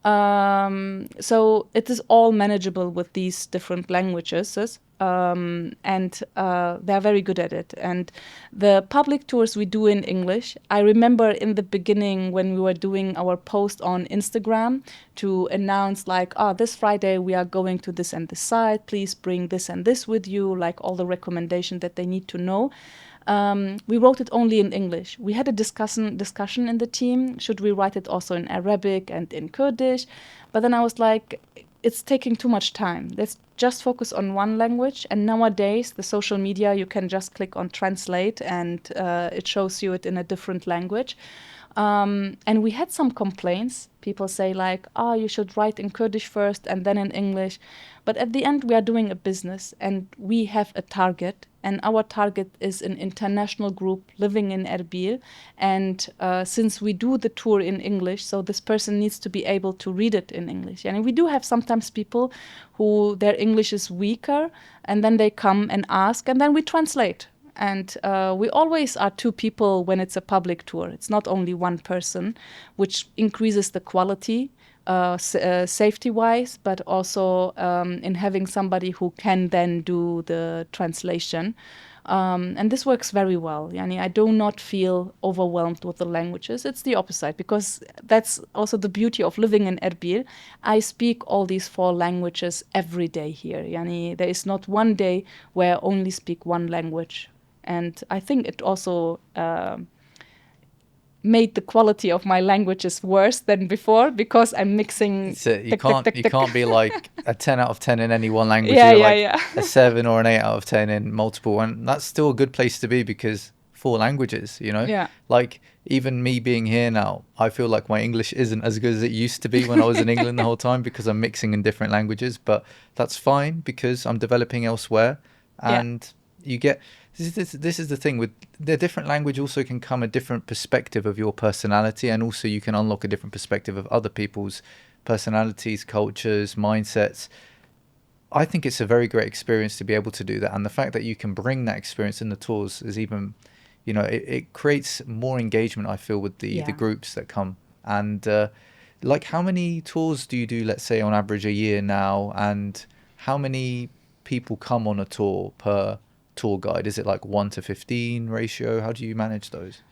So it is all manageable with these different languages, and they're very good at it. And the public tours we do in English, I remember in the beginning when we were doing our post on Instagram to announce like, oh, this Friday we are going to this and this site, please bring this and this with you, like all the recommendation that they need to know. We wrote it only in English. We had a discussion in the team. Should we write it also in Arabic and in Kurdish? But then I was like, it's taking too much time. Let's just focus on one language. And nowadays, the social media, you can just click on translate and it shows you it in a different language. And we had some complaints. People say like, oh, you should write in Kurdish first and then in English. But at the end, we are doing a business and we have a target. And our target is an international group living in Erbil. And since we do the tour in English, so this person needs to be able to read it in English. And we do have sometimes people who their English is weaker, and then they come and ask, and then we translate. And we always are two people when it's a public tour. It's not only one person, which increases the quality safety-wise, but also in having somebody who can then do the translation. And this works very well. Yani, I do not feel overwhelmed with the languages. It's the opposite, because that's also the beauty of living in Erbil. I speak all these 4 languages every day here. Yani, there is not one day where I only speak one language. And I think it also made the quality of my languages worse than before, because I'm mixing. So you can't be like a 10 out of 10 in any one language. Yeah, You're yeah, like yeah. a 7 or an 8 out of 10 in multiple, and that's still a good place to be, because 4 languages, you know. Yeah. Like even me being here now, I feel like my English isn't as good as it used to be when I was in England the whole time, because I'm mixing in different languages. But that's fine, because I'm developing elsewhere, Yeah. and you get this is the thing with the different language. Also can come a different perspective of your personality, and also you can unlock a different perspective of other people's personalities, cultures, mindsets. I think it's a very great experience to be able to do that, and the fact that you can bring that experience in the tours is even, you know, it creates more engagement, I feel, with the Yeah. groups that come. And like, how many tours do you do, let's say, on average a year now, and how many people come on a tour per tour guide? Is it like 1 to 15 ratio? How do you manage those?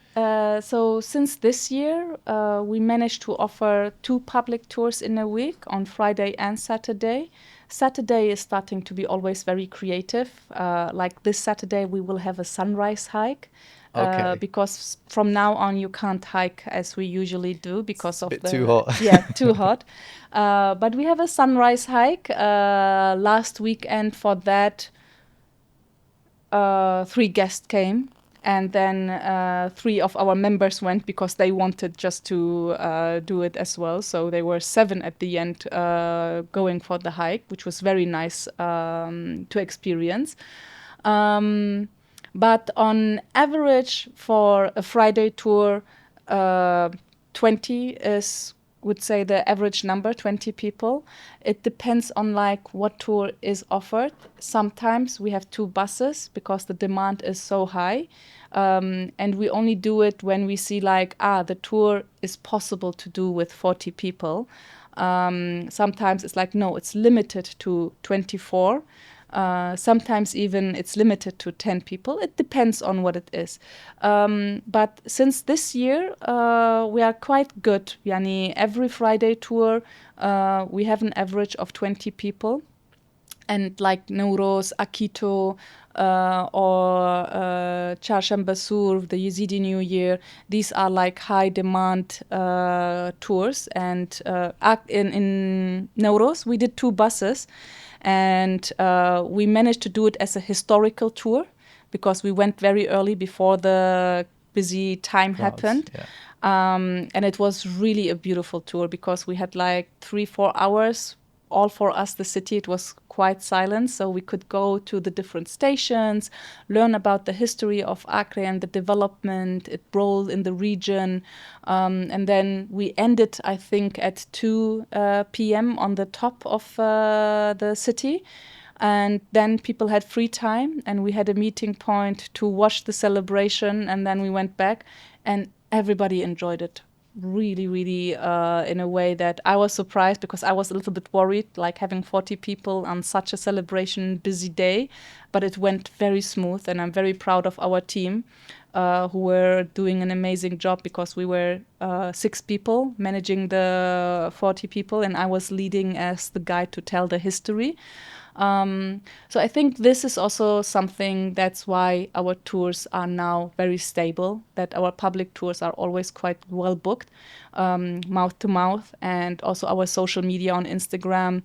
So since this year, we managed to offer 2 public tours in a week on Friday and Saturday. Saturday is starting to be always very creative. Like this Saturday, we will have a sunrise hike. Okay. Because from now on you can't hike as we usually do because of Bit the too hot. yeah, too hot. But we have a sunrise hike last weekend. For that, 3 guests came, and then 3 of our members went because they wanted just to do it as well. So they were 7 at the end going for the hike, which was very nice to experience. But on average for a Friday tour, 20 is, would say, the average number, 20 people. It depends on like what tour is offered. Sometimes we have 2 buses because the demand is so high. And we only do it when we see like, the tour is possible to do with 40 people. Sometimes it's like, no, it's limited to 24. Sometimes even it's limited to 10 people. It depends on what it is. But since this year, we are quite good. Yani, every Friday tour, we have an average of 20 people. And like Nowruz, Akito, or Charshamba Sur, the Yazidi New Year, these are like high demand tours. And in Nowruz, we did 2 buses. And we managed to do it as a historical tour because we went very early before the busy time Crowds, happened. yeah. And it was really a beautiful tour because we had like 3-4 hours all for us, the city. It was quite silent, so we could go to the different stations, learn about the history of Acre and the development, its role in the region. And then we ended, I think, at 2 p.m. on the top of the city. And then people had free time, and we had a meeting point to watch the celebration, and then we went back, and everybody enjoyed it. really, really in a way that I was surprised, because I was a little bit worried, like having 40 people on such a celebration busy day, but it went very smooth, and I'm very proud of our team who were doing an amazing job, because we were 6 people managing the 40 people, and I was leading as the guide to tell the history. So I think this is also something that's why our tours are now very stable, that our public tours are always quite well booked, mouth to mouth, and also our social media on Instagram.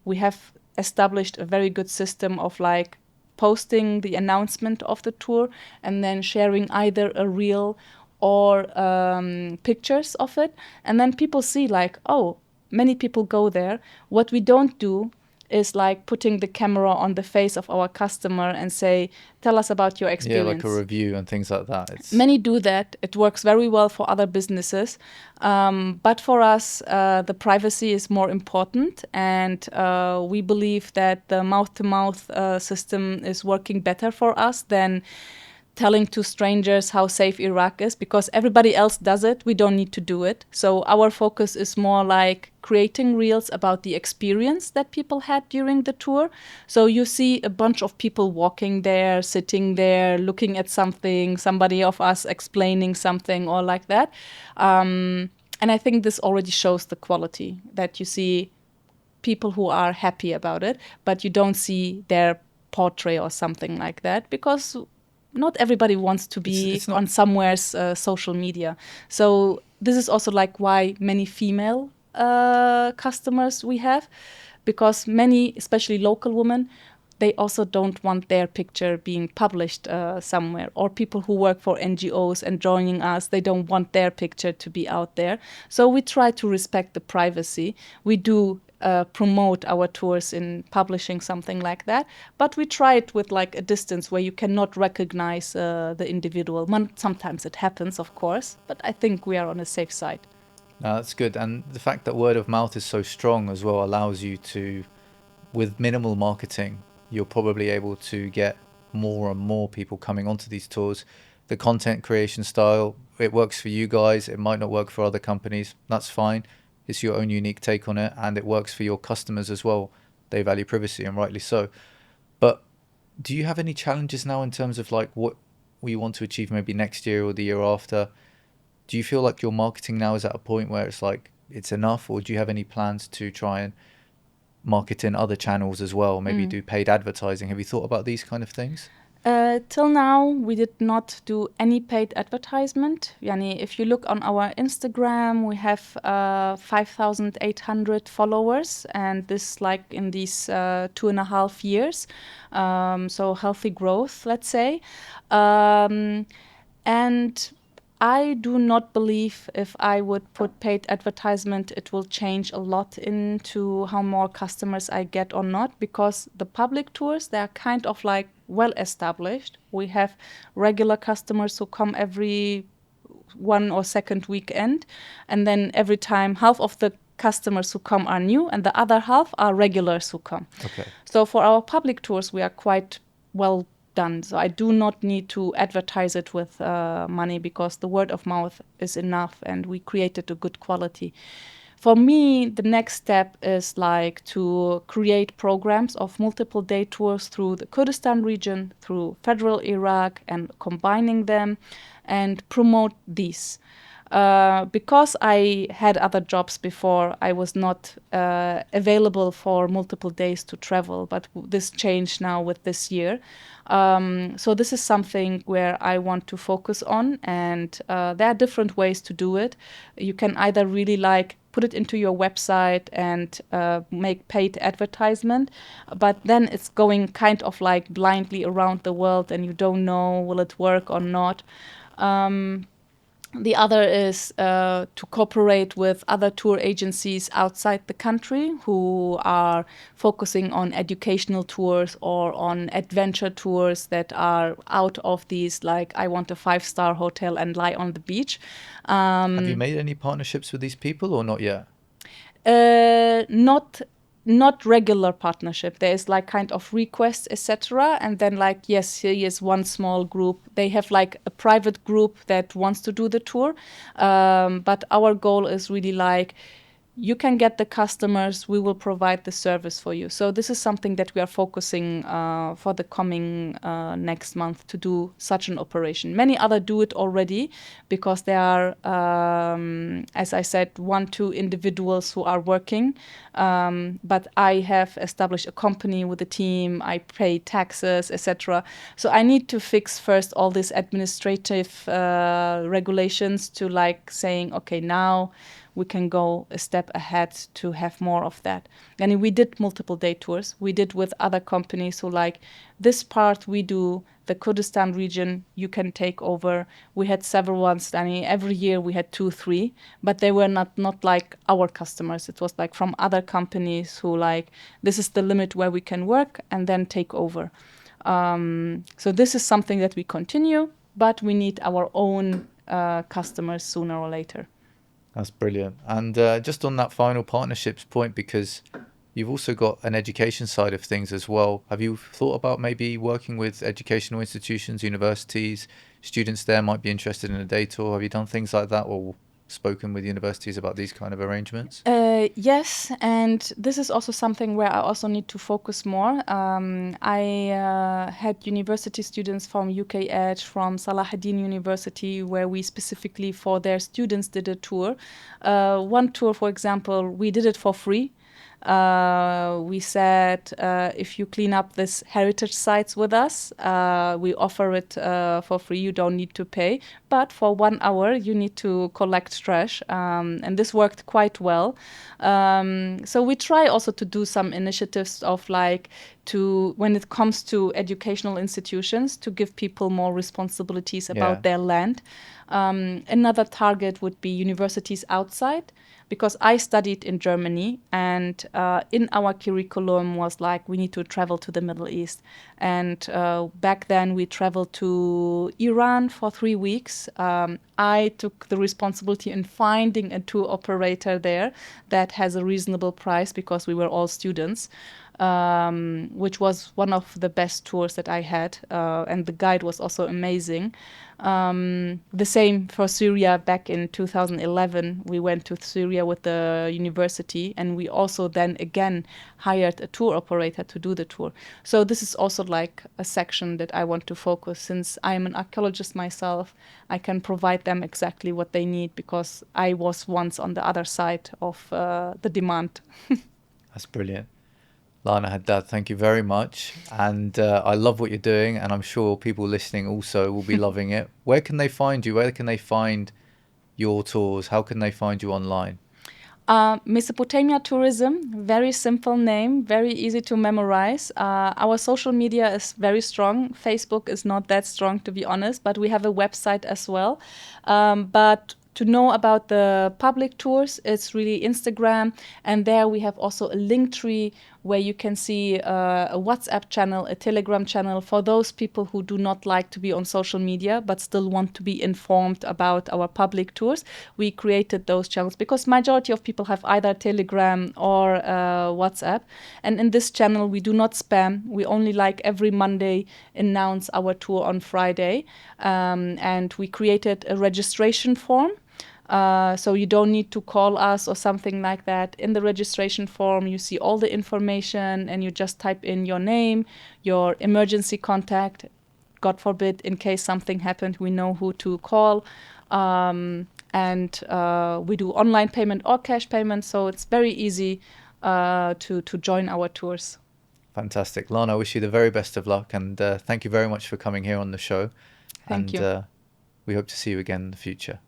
We have established a very good system of like posting the announcement of the tour and then sharing either a reel or pictures of it. And then people see like, oh, many people go there. What we don't do is like putting the camera on the face of our customer and say, tell us about your Yeah, like a experience. review and things like that. It's Many do that. It works very well for other businesses. But for us, the privacy is more important. And we believe that the mouth to mouth system is working better for us than telling to strangers how safe Iraq is, because everybody else does it. We don't need to do it. So our focus is more like creating reels about the experience that people had during the tour. So you see a bunch of people walking there, sitting there, looking at something, somebody of us explaining something or like that. And I think this already shows the quality, that you see people who are happy about it, but you don't see their portrait or something like that, because not everybody wants to be it's not. on somewhere's social media. So this is also like why many female customers we have, because many, especially local women, they also don't want their picture being published somewhere. Or people who work for NGOs and joining us, they don't want their picture to be out there. So we try to respect the privacy. We do promote our tours in publishing something like that, but we try it with like a distance where you cannot recognize the individual. Sometimes it happens, of course, but I think we are on a safe side. No, that's good. And the fact that word of mouth is so strong as well allows you to, with minimal marketing, you're probably able to get more and more people coming onto these tours. The content creation style, it works for you guys. It might not work for other companies. That's fine. It's your own unique take on it, and it works for your customers as well. They value privacy, and rightly so. But do you have any challenges now in terms of like what we want to achieve maybe next year or the year after? Do you feel like your marketing now is at a point where it's like it's enough, or do you have any plans to try and market in other channels as well? Maybe do paid advertising. Have you thought about these kind of things? Till now, we did not do any paid advertisement. Yani, if you look on our Instagram, we have 5,800 followers, and this like in these 2.5 years. So healthy growth, let's say. And I do not believe if I would put paid advertisement, it will change a lot into how more customers I get or not, because the public tours, they are kind of like well established. We have regular customers who come every one or second weekend, and then every time half of the customers who come are new and the other half are regulars who come. Okay. So for our public tours, we are quite well done. So I do not need to advertise it with money, because the word of mouth is enough and we created a good quality. For me, the next step is like to create programs of multiple day tours through the Kurdistan region, through federal Iraq, and combining them and promote these. Because I had other jobs before, I was not available for multiple days to travel, but this changed now with this year. So this is something where I want to focus on, and there are different ways to do it. You can either really like put it into your website and make paid advertisement, but then it's going kind of like blindly around the world, and you don't know will it work or not. The other is to cooperate with other tour agencies outside the country who are focusing on educational tours or on adventure tours that are out of these, like, I want a 5-star hotel and lie on the beach. Have you made any partnerships with these people or not yet? Not not regular partnership. There is like kind of requests, etc. And then like, yes, here is one small group. They have like a private group that wants to do the tour. But our goal is really like, you can get the customers, we will provide the service for you. So this is something that we are focusing for the coming next month to do such an operation. Many other do it already because there are, as I said, 1-2 individuals who are working. But I have established a company with a team, I pay taxes, etc. So I need to fix first all these administrative regulations to like saying, okay, now we can go a step ahead to have more of that. And we did multiple day tours. We did with other companies who like, this part we do, the Kurdistan region, you can take over. We had several ones. I mean, every year we had 2, 3, but they were not like our customers. It was like from other companies who like, this is the limit where we can work, and then take over. So this is something that we continue, but we need our own customers sooner or later. That's brilliant. And just on that final partnerships point, because you've also got an education side of things as well. Have you thought about maybe working with educational institutions, universities, students there might be interested in a day tour? Have you done things like that, or spoken with universities about these kind of arrangements? Yes, and this is also something where I also need to focus more. I had university students from UK Edge, from Salahuddin University, where we specifically for their students did a tour. One tour, for example, we did it for free. We said, if you clean up this heritage sites with us, we offer it for free. You don't need to pay. But for 1 hour, you need to collect trash. And this worked quite well. So we try also to do some initiatives of like, to when it comes to educational institutions, to give people more responsibilities about their land. Another target would be universities outside, because I studied in Germany, and in our curriculum was like, we need to travel to the Middle East. And back then we traveled to Iran for 3 weeks. I took the responsibility in finding a tour operator there that has a reasonable price, because we were all students. Which was one of the best tours that I had, and the guide was also amazing. The same for Syria. Back in 2011, we went to Syria with the university, and we also then again hired a tour operator to do the tour. So this is also like a section that I want to focus. Since I'm an archaeologist myself, I can provide them exactly what they need, because I was once on the other side of the demand. That's brilliant. Lana Hadad, thank you very much. And I love what you're doing, and I'm sure people listening also will be loving it. Where can they find you? Where can they find your tours? How can they find you online? Mesopotamia Tourism, very simple name, very easy to memorize. Our social media is very strong. Facebook is not that strong, to be honest, but we have a website as well. But to know about the public tours, it's really Instagram, and there we have also a link tree where you can see a WhatsApp channel, a Telegram channel for those people who do not like to be on social media but still want to be informed about our public tours. We created those channels because majority of people have either Telegram or WhatsApp. And in this channel, we do not spam. We only like every Monday announce our tour on Friday. And we created a registration form. So you don't need to call us or something like that. In the registration form, you see all the information, and you just type in your name, your emergency contact. God forbid, in case something happened, we know who to call. And we do online payment or cash payment, so it's very easy to join our tours. Fantastic. Lana, I wish you the very best of luck, and thank you very much for coming here on the show. Thank you. We hope to see you again in the future.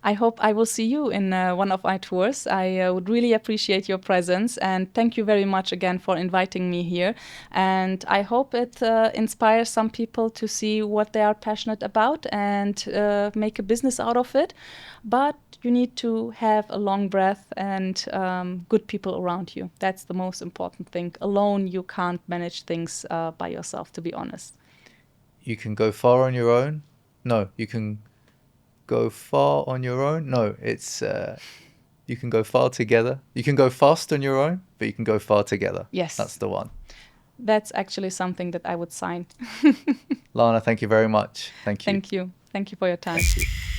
I hope I will see you in one of my tours. I would really appreciate your presence, and thank you very much again for inviting me here. And I hope it inspires some people to see what they are passionate about and make a business out of it. But you need to have a long breath and good people around you. That's the most important thing. Alone, you can't manage things by yourself, to be honest. You can go far on your own. No, you can go far on your own. No, it's You can go far together. You can go fast on your own, but you can go far together. Yes. That's the one. That's actually something that I would sign. Lana, thank you very much. Thank you. Thank you. Thank you for your time. Thank you.